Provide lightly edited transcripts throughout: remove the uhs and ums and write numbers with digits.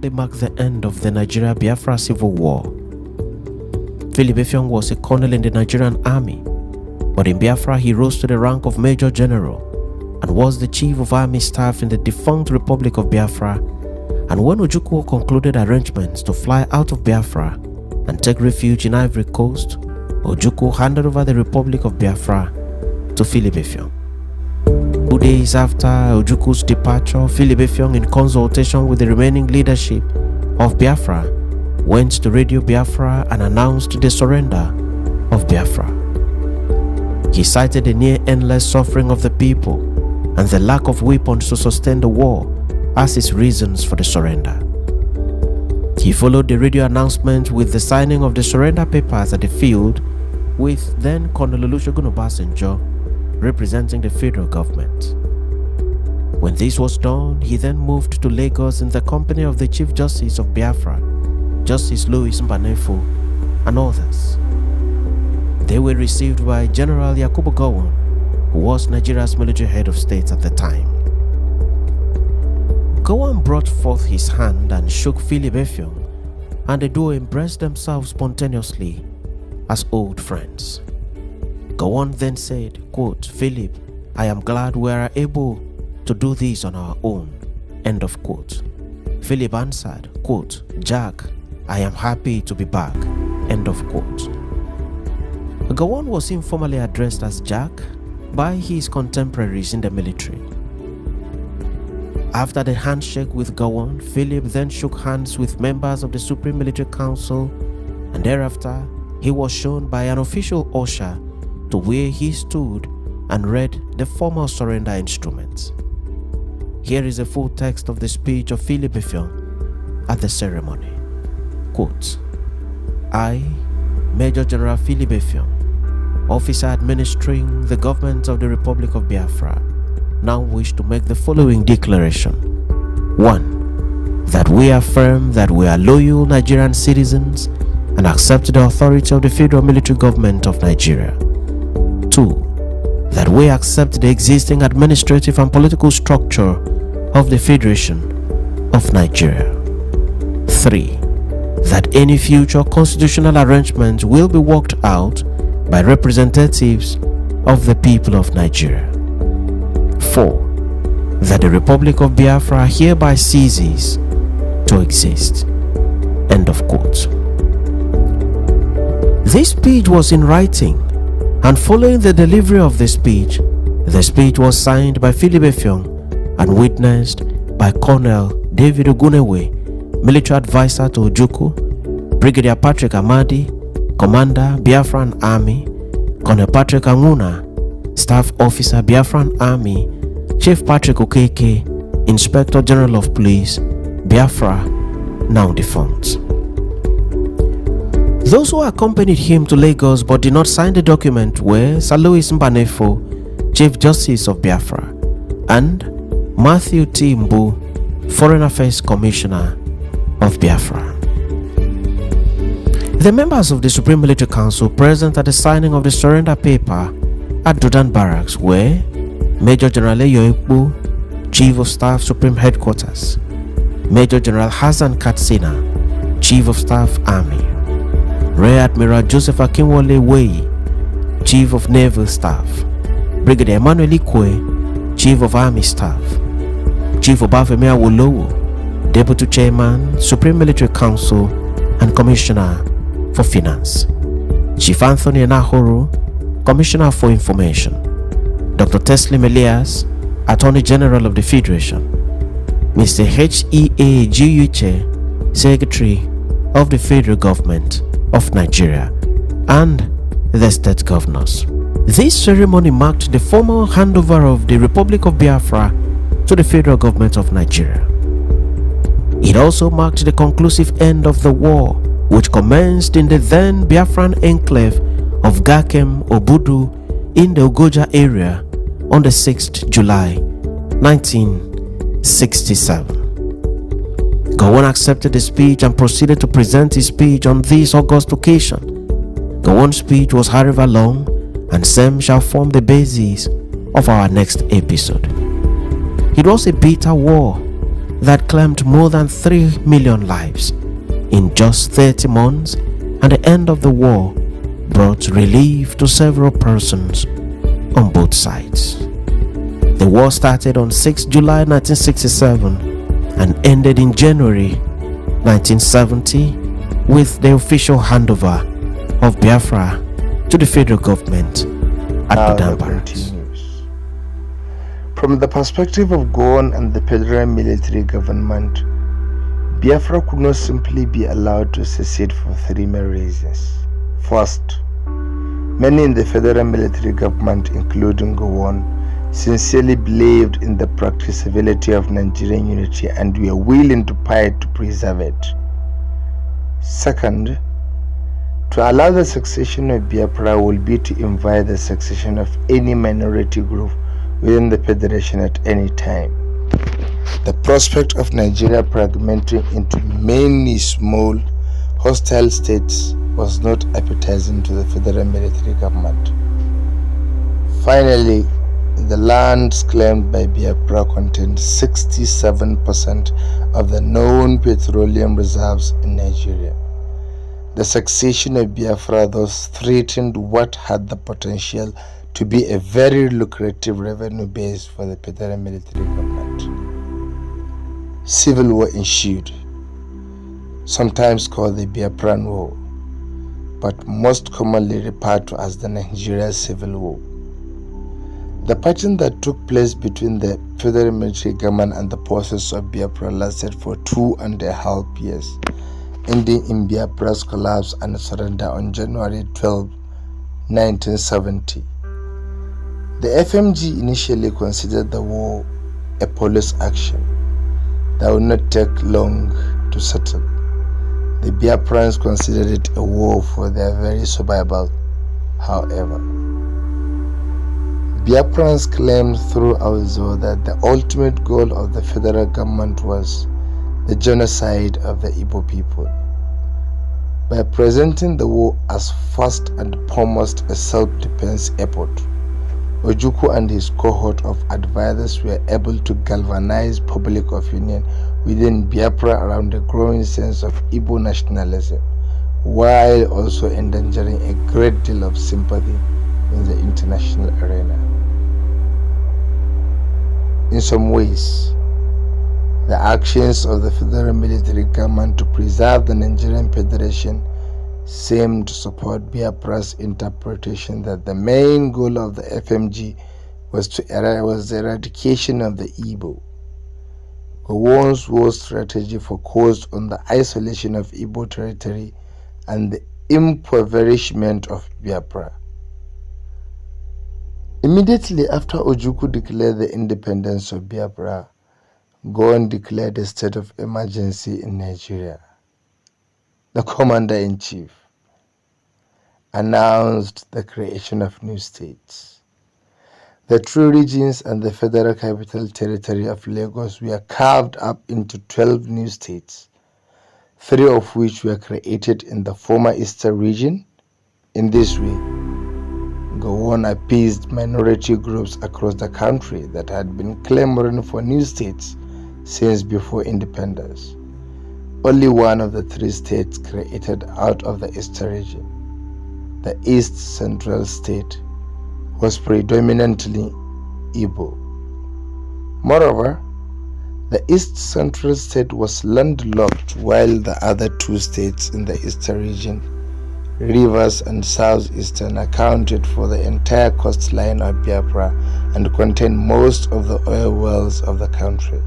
shortly marked the end of the Nigeria-Biafra Civil War. Philip Effiong was a colonel in the Nigerian army, but in Biafra he rose to the rank of Major General and was the chief of army staff in the defunct Republic of Biafra. And when Ojukwu concluded arrangements to fly out of Biafra and take refuge in Ivory Coast, Ojukwu handed over the Republic of Biafra to Philip Effiong. 2 days after Ojukwu's departure, Philip Effiong, in consultation with the remaining leadership of Biafra, went to Radio Biafra and announced the surrender of Biafra. He cited the near-endless suffering of the people and the lack of weapons to sustain the war as his reasons for the surrender. He followed the radio announcement with the signing of the surrender papers at the field, with then Colonel Olusegun Obasanjo representing the federal government. When this was done, he then moved to Lagos in the company of the Chief Justice of Biafra, Justice Louis Mbanefo, and others. They were received by General Yakubu Gowon, who was Nigeria's military head of state at the time. Gowon brought forth his hand and shook Philip Effiong, and the duo embraced themselves spontaneously as old friends. Gowon then said, quote, "Philip, I am glad we are able to do this on our own," end of quote. Philip answered, quote, "Jack, I am happy to be back," end of quote. Gowon was informally addressed as Jack by his contemporaries in the military. After the handshake with Gowon, Philip then shook hands with members of the Supreme Military Council, and thereafter he was shown by an official usher to where he stood and read the formal surrender instrument. Here is a full text of the speech of Philip Effiong at the ceremony. Quote, "I, Major General Philip Effiong, officer administering the government of the Republic of Biafra, now wish to make the following declaration. 1. That we affirm that we are loyal Nigerian citizens and accept the authority of the Federal Military Government of Nigeria. 2. That we accept the existing administrative and political structure of the Federation of Nigeria. 3. That any future constitutional arrangement will be worked out by representatives of the people of Nigeria. 4. That the Republic of Biafra hereby ceases to exist." End of quote. This speech was in writing, and following the delivery of the speech was signed by Philip Effiong and witnessed by Colonel David Ogunewe, military advisor to Ojukwu, Brigadier Patrick Amadi, Commander Biafran Army, Colonel Patrick Anguna, Staff Officer Biafran Army, Chief Patrick Okeke, Inspector General of Police, Biafra, now defunct. Those who accompanied him to Lagos but did not sign the document were Sir Louis Mbanefo, Chief Justice of Biafra, and Matthew T. Mbu, Foreign Affairs Commissioner of Biafra. The members of the Supreme Military Council present at the signing of the surrender paper at Dodan Barracks were Major General Eyoekpo, Chief of Staff Supreme Headquarters, Major General Hassan Katsina, Chief of Staff Army, Rear Admiral Joseph Akinwole Wei, Chief of Naval Staff, Brigadier Emmanuel Ikwe, Chief of Army Staff, Chief Obafemi Awolowo, Deputy Chairman, Supreme Military Council and Commissioner for Finance, Chief Anthony Enahoro, Commissioner for Information, Dr. Teslim Elias, Attorney General of the Federation, Mr. H.E.A. Giuche, Secretary of the Federal Government of Nigeria, and the state governors. This ceremony marked the formal handover of the Republic of Biafra to the Federal Government of Nigeria. It also marked the conclusive end of the war, which commenced in the then Biafran enclave of Gakem Obudu in the Ogoja area on the 6th July 1967. Gowon accepted the speech and proceeded to present his speech on this august occasion. Gowon's speech was however long, and same shall form the basis of our next episode. It was a bitter war that claimed more than 3 million lives in just 30 months, and the end of the war brought relief to several persons on both sides. The war started on 6 July 1967 and ended in January 1970 with the official handover of Biafra to the federal government at Budan Barracks. From the perspective of Gowon and the federal military government, Biafra could not simply be allowed to secede for three main reasons. First, many in the federal military government, including Gowon, sincerely believed in the practicability of Nigerian unity and were willing to fight to preserve it. Second, to allow the succession of Biafra will be to invite the succession of any minority group within the federation at any time. The prospect of Nigeria fragmenting into many small hostile states was not appetizing to the federal military government. Finally, the lands claimed by Biafra contained 67% of the known petroleum reserves in Nigeria. The succession of Biafra thus threatened what had the potential to be a very lucrative revenue base for the federal military government. Civil war ensued, sometimes called the Biafran War, but most commonly referred to as the Nigerian Civil War. The fighting that took place between the federal military government and the forces of Biafra lasted for 2.5 years, ending in Biafra's collapse and surrender on January 12, 1970. The FMG initially considered the war a police action that would not take long to settle. The Biafrans considered it a war for their very survival, however. Biafrans claimed throughout that the ultimate goal of the federal government was the genocide of the Igbo people. By presenting the war as first and foremost a self-defense effort, Ojukwu and his cohort of advisors were able to galvanize public opinion within Biafra around the growing sense of Igbo nationalism, while also endangering a great deal of sympathy in the international arena. In some ways, the actions of the federal military government to preserve the Nigerian Federation seemed to support Biafra's interpretation that the main goal of the FMG was the eradication of the Igbo. Gowon's war strategy focused on the isolation of Igbo territory and the impoverishment of Biafra. Immediately after Ojukwu declared the independence of Biafra, Gowon declared a state of emergency in Nigeria. The commander-in-chief announced the creation of new states. The three regions and the Federal Capital Territory of Lagos were carved up into 12 new states, 3 of which were created in the former Eastern region. In this way, Gowon appeased minority groups across the country that had been clamoring for new states since before independence. Only one of the 3 states created out of the Eastern region, the East Central State, was predominantly Igbo. Moreover, the East Central State was landlocked, while the other 2 states in the Eastern region, Rivers and Southeastern, accounted for the entire coastline of Biafra and contained most of the oil wells of the country.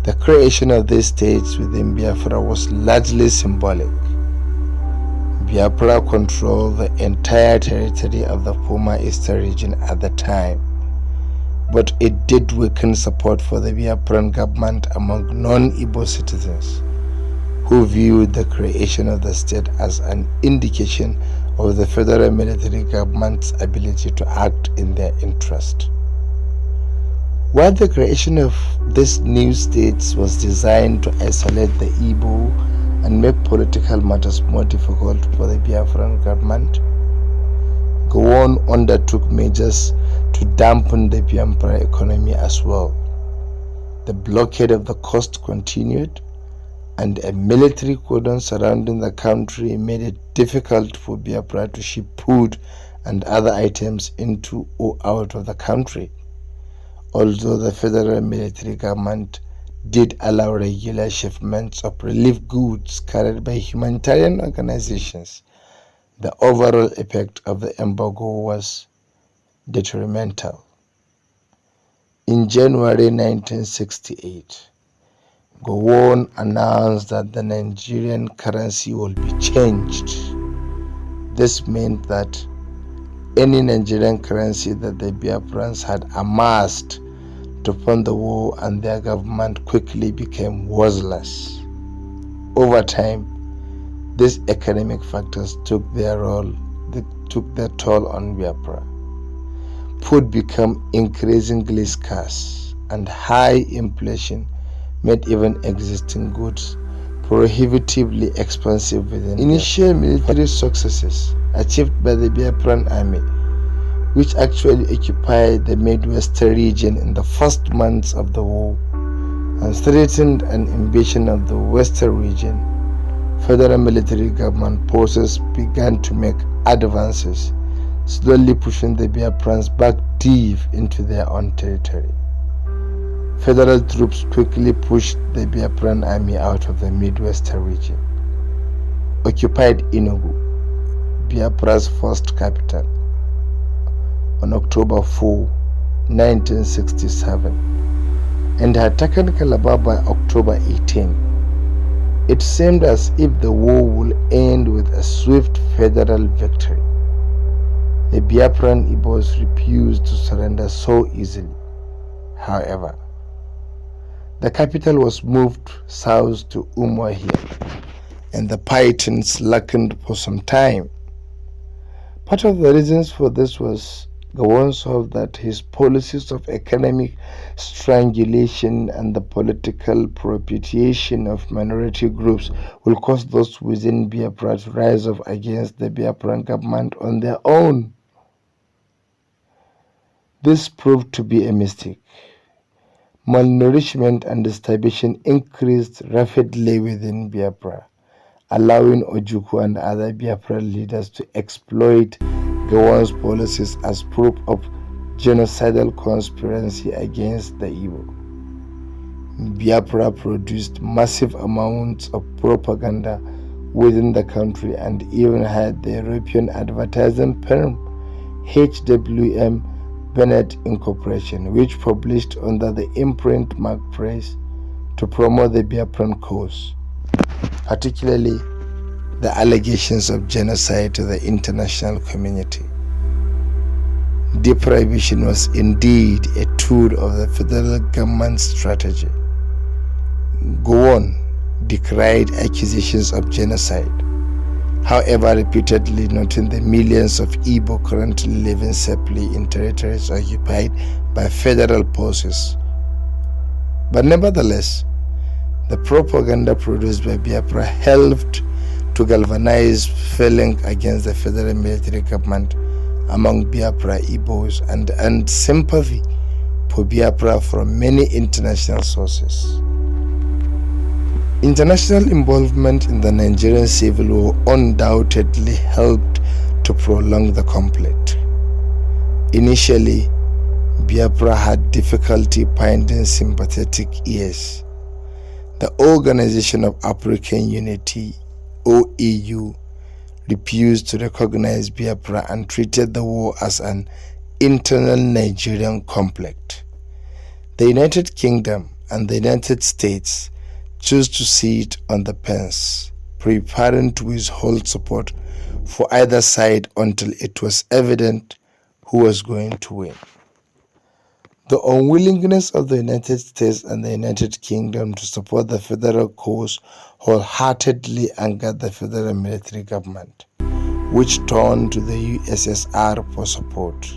The creation of these states within Biafra was largely symbolic. Biafra controlled the entire territory of the former Eastern region at the time, but it did weaken support for the Biafran government among non-Igbo citizens, who viewed the creation of the state as an indication of the federal military government's ability to act in their interest. While the creation of these new states was designed to isolate the Igbo and make political matters more difficult for the Biafran government, Gowon undertook measures to dampen the Biafra economy as well. The blockade of the coast continued, and a military cordon surrounding the country made it difficult for Biafra to ship food and other items into or out of the country. Although the federal military government did allow regular shipments of relief goods carried by humanitarian organizations, the overall effect of the embargo was detrimental. In January 1968, Gowon announced that the Nigerian currency will be changed. This meant that any Nigerian currency that the Biafrans had amassed to fund the war and their government quickly became worthless. Over time, these economic factors took their toll on Biafra. Food became increasingly scarce, and high inflation made even existing goods prohibitively expensive within initial military successes achieved by the Biafran army, which actually occupied the Midwestern region in the first months of the war and threatened an invasion of the Western region. Federal military government forces began to make advances, slowly pushing the Biafrans back deep into their own territory. Federal troops quickly pushed the Biafran army out of the Midwestern region, occupied Enugu, Biafra's first capital, on October 4, 1967, and had taken Calabar by October 18. It seemed as if the war would end with a swift federal victory. The Biafran Igbos refused to surrender so easily. However, the capital was moved south to Umuahia, and the fighting slackened for some time. Part of the reasons for this was Gowon's hope that his policies of economic strangulation and the political propitiation of minority groups will cause those within Biafra to rise up against the Biafran government on their own. This proved to be a mistake. Malnourishment and starvation increased rapidly within Biafra, allowing Ojukwu and other Biafra leaders to exploit Gowon's policies as proof of genocidal conspiracy against the Igbo. Biafra produced massive amounts of propaganda within the country and even had the European advertising firm HWM Bennett Incorporation, which published under the imprint Mark Press to promote the Biafran cause, particularly the allegations of genocide to the international community. Deprivation was indeed a tool of the federal government's strategy. Gowon decried accusations of genocide, however, repeatedly noting the millions of Igbo currently living safely in territories occupied by federal forces. But nevertheless, the propaganda produced by Biafra helped to galvanize feeling against the federal military government among Biafra Igbos and earned sympathy for Biafra from many international sources. International involvement in the Nigerian Civil War undoubtedly helped to prolong the conflict. Initially, Biafra had difficulty finding sympathetic ears. The Organization of African Unity, OAU, refused to recognize Biafra and treated the war as an internal Nigerian conflict. The United Kingdom and the United States chose to sit on the fence, preparing to withhold support for either side until it was evident who was going to win. The unwillingness of the United States and the United Kingdom to support the federal cause wholeheartedly angered the federal military government, which turned to the USSR for support.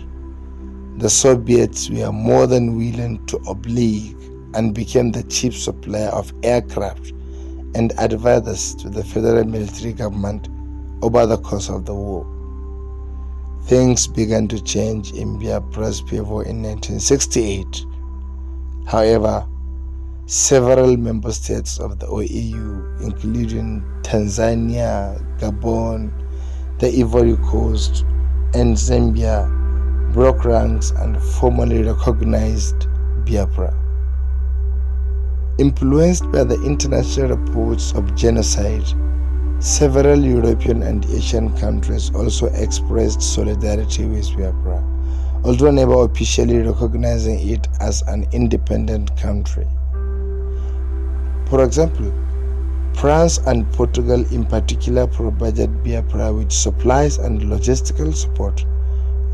The Soviets were more than willing to oblige and became the chief supplier of aircraft and advisors to the federal military government over the course of the war. Things began to change in Biafra's favor in 1968. However, Several member states of the OAU, including Tanzania, Gabon, the Ivory Coast, and Zambia, broke ranks and formally recognized Biafra. Influenced by the international reports of genocide, several European and Asian countries also expressed solidarity with Biafra, although never officially recognizing it as an independent country. For example, France and Portugal in particular provided Biafra with supplies and logistical support,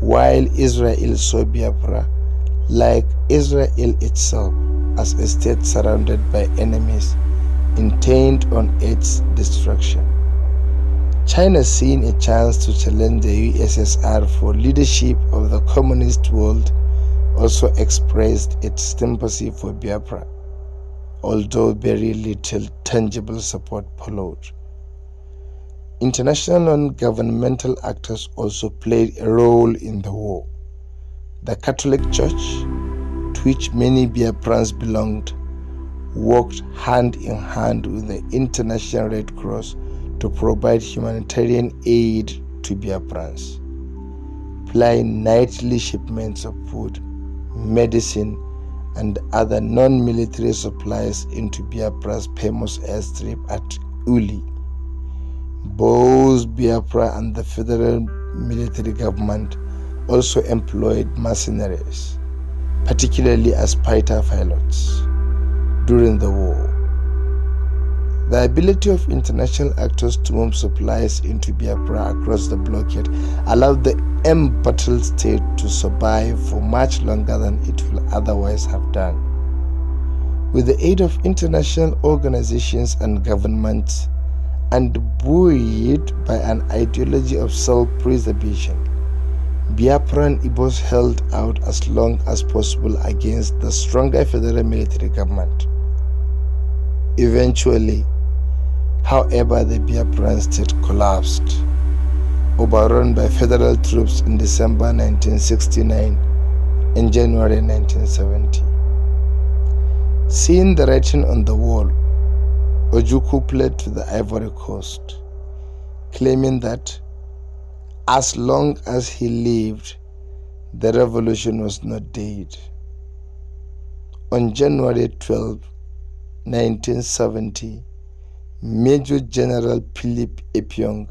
while Israel saw Biafra, like Israel itself, as a state surrounded by enemies intent on its destruction. China, seeing a chance to challenge the USSR for leadership of the communist world, also expressed its sympathy for Biafra, although very little tangible support followed. International non-governmental actors also played a role in the war. The Catholic Church, to which many Biafrans belonged, worked hand in hand with the International Red Cross to provide humanitarian aid to Biafrans, flying nightly shipments of food, medicine, and other non-military supplies into Biafra's famous airstrip at Uli. Both Biafra and the federal military government also employed mercenaries, particularly as fighter pilots, during the war. The ability of international actors to move supplies into Biafra across the blockade allowed the embattled state to survive for much longer than it will otherwise have done. With the aid of international organizations and governments, and buoyed by an ideology of self-preservation, Biafran Igbos held out as long as possible against the stronger federal military government. Eventually, however, the Biafran state collapsed, overrun by federal troops in December 1969 and January 1970. Seeing the writing on the wall, Ojukwu fled to the Ivory Coast, claiming that as long as he lived, the revolution was not dead. On January 12, 1970, Major General Philip Epiong,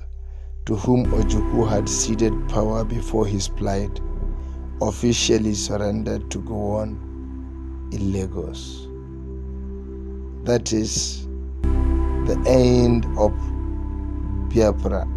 to whom Ojukwu had ceded power before his flight, officially surrendered to Gowon in Lagos. That is the end of Biafra.